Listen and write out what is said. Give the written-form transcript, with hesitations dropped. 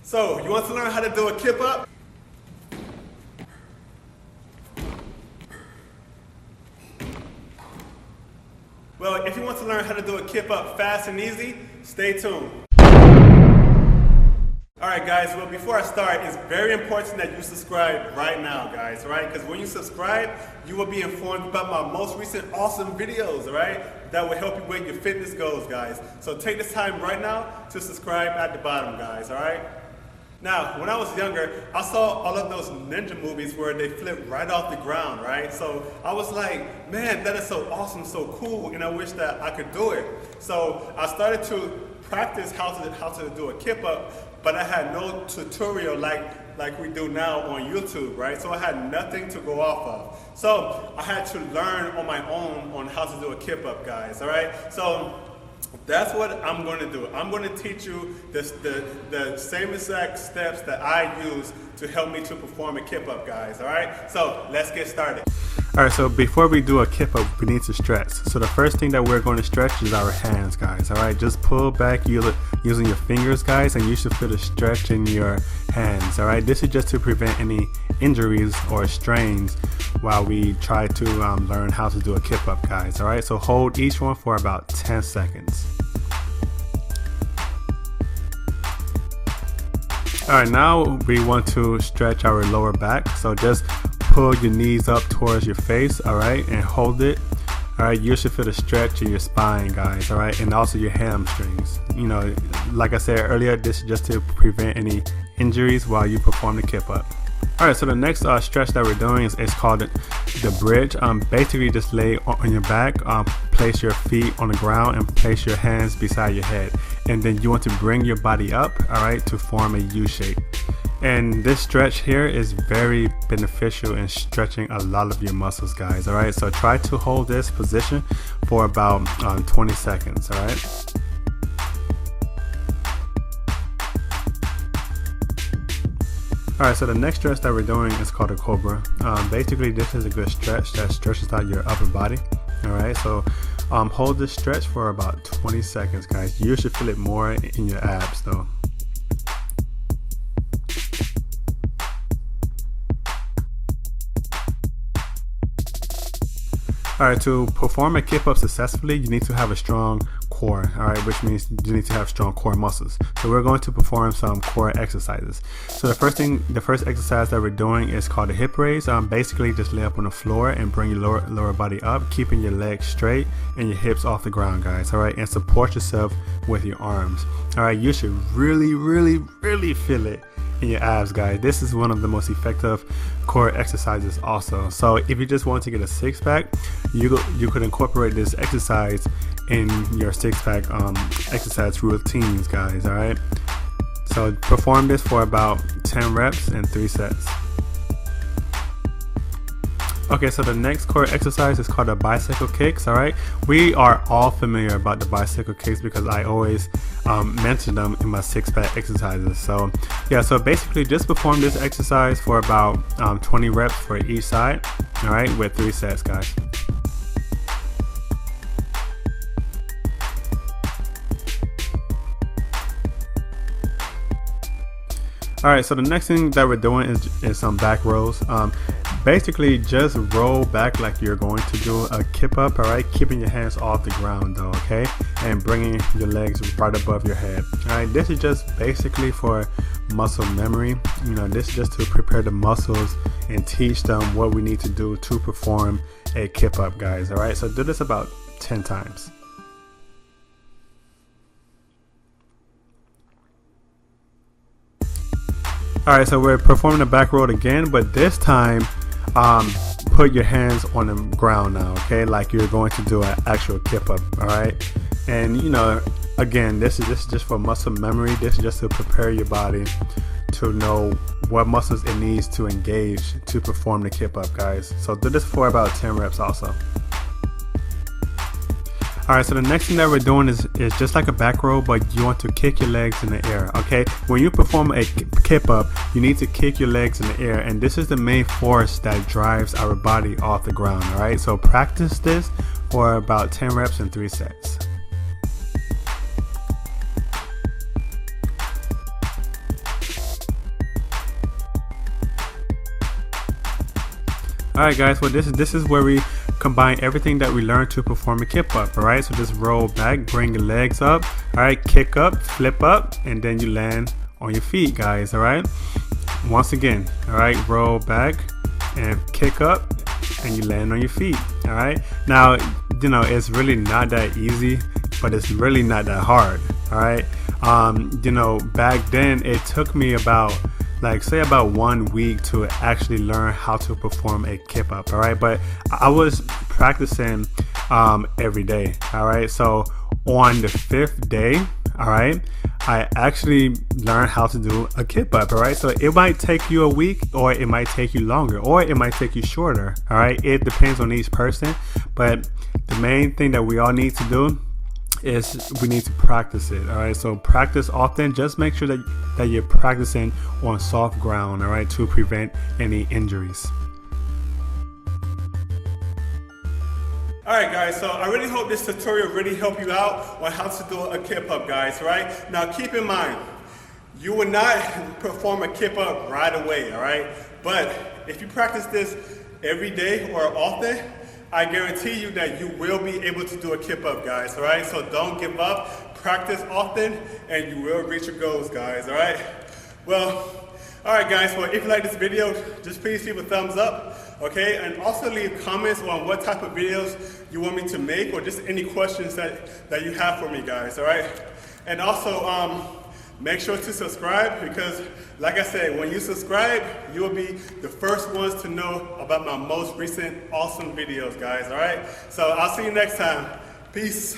So, you want to learn how to do a kip up? Well, if you want to learn how to do a kip up fast and easy, stay tuned. Alright guys, well before I start, it's very important that you subscribe right now guys, alright? Because when you subscribe, you will be informed about my most recent awesome videos, alright? That will help you with your fitness goals guys. So take this time right now to subscribe at the bottom guys, alright? Now, when I was younger, I saw all of those ninja movies where they flip right off the ground, right? So I was like, man, that is so awesome, so cool, and I wish that I could do it. So I started to practice how to do a kip up, but I had no tutorial like we do now on YouTube, right? So I had nothing to go off of. So I had to learn on my own on how to do a kip up, guys, all right? So that's what I'm going to do. I'm going to teach you the same exact steps that I use to help me to perform a kip up, guys, all right? So let's get started. All right, so before we do a kip up, we need to stretch. So the first thing that we're going to stretch is our hands, guys, all right? Just pull back using your fingers, guys, and you should feel the stretch in your hands, all right? This is just to prevent any injuries or strains while we try to learn how to do a kip up, guys, all right? So hold each one for about 10 seconds. All right, now we want to stretch our lower back. So just pull your knees up towards your face, all right, and hold it. All right, you should feel the stretch in your spine, guys, all right, and also your hamstrings. You know, like I said earlier, this is just to prevent any injuries while you perform the kip up. All right, so the next stretch that we're doing is called the bridge. Basically, just lay on your back, place your feet on the ground, and place your hands beside your head. And then you want to bring your body up, all right, to form a U shape. And this stretch here is very beneficial in stretching a lot of your muscles, guys, all right? So try to hold this position for about 20 seconds, all right? Alright, so the next stretch that we're doing is called a cobra. Basically, this is a good stretch that stretches out your upper body. Alright, so hold this stretch for about 20 seconds, guys. You should feel it more in your abs, though. Alright, to perform a kip up successfully, you need to have a strong core, alright, which means you need to have strong core muscles. So we're going to perform some core exercises. So the first exercise that we're doing is called a hip raise. Basically just lay up on the floor and bring your lower body up, keeping your legs straight and your hips off the ground, guys, alright, and support yourself with your arms. Alright, you should really feel it in your abs, guys. This is one of the most effective core exercises also. So if you just want to get a six-pack, you could incorporate this exercise in your six-pack exercise routines, guys, all right? So perform this for about 10 reps and 3 sets. Okay, so the next core exercise is called the bicycle kicks, all right? We are all familiar about the bicycle kicks because I always mention them in my six-pack exercises. So yeah, so basically just perform this exercise for about 20 reps for each side, all right, with 3 sets, guys. All right, so the next thing that we're doing is some back rows. Basically just roll back like you're going to do a kip up, all right, keeping your hands off the ground though, okay, and bringing your legs right above your head. All right, this is just basically for muscle memory. You know, this is just to prepare the muscles and teach them what we need to do to perform a kip up, guys, all right? So do this about 10 times. All right, so we're performing the back row again, but this time put your hands on the ground now, okay, like you're going to do an actual kip up, all right? And you know, again, this is just for muscle memory. This is just to prepare your body to know what muscles it needs to engage to perform the kip up, guys. So do this for about 10 reps also. Alright, so the next thing that we're doing is just like a back row, but you want to kick your legs in the air, okay? When you perform a kip up, you need to kick your legs in the air, and this is the main force that drives our body off the ground, alright? So practice this for about 10 reps and 3 sets. Alright guys, well this is where we combine everything that we learned to perform a kip up. Alright, so just roll back, bring your legs up, alright, kick up, flip up, and then you land on your feet, guys. Alright, once again, alright, roll back and kick up and you land on your feet. Alright, now you know it's really not that easy, but it's really not that hard. Alright, you know, back then it took me about say about 1 week to actually learn how to perform a kip up. All right, but I was practicing every day. All right, so on the 5th day, all right, I actually learned how to do a kip up. All right, so it might take you a week, or it might take you longer, or it might take you shorter. All right, it depends on each person, but the main thing that we all need to do is we need to practice it. All right, so practice often. Just make sure that you're practicing on soft ground, all right, to prevent any injuries. Alright guys, so I really hope this tutorial really helped you out on how to do a kip up, guys. Right now, keep in mind, you will not perform a kip up right away. Alright, but if you practice this every day or often, I guarantee you that you will be able to do a kip up, guys. All right, so don't give up. Practice often, and you will reach your goals, guys. All right. Well, all right, guys. Well, if you like this video, just please leave a thumbs up, okay? And also leave comments on what type of videos you want me to make, or just any questions that you have for me, guys. All right. And also, make sure to subscribe, because like I said, when you subscribe, you will be the first ones to know about my most recent awesome videos, guys. All right, so I'll see you next time. Peace.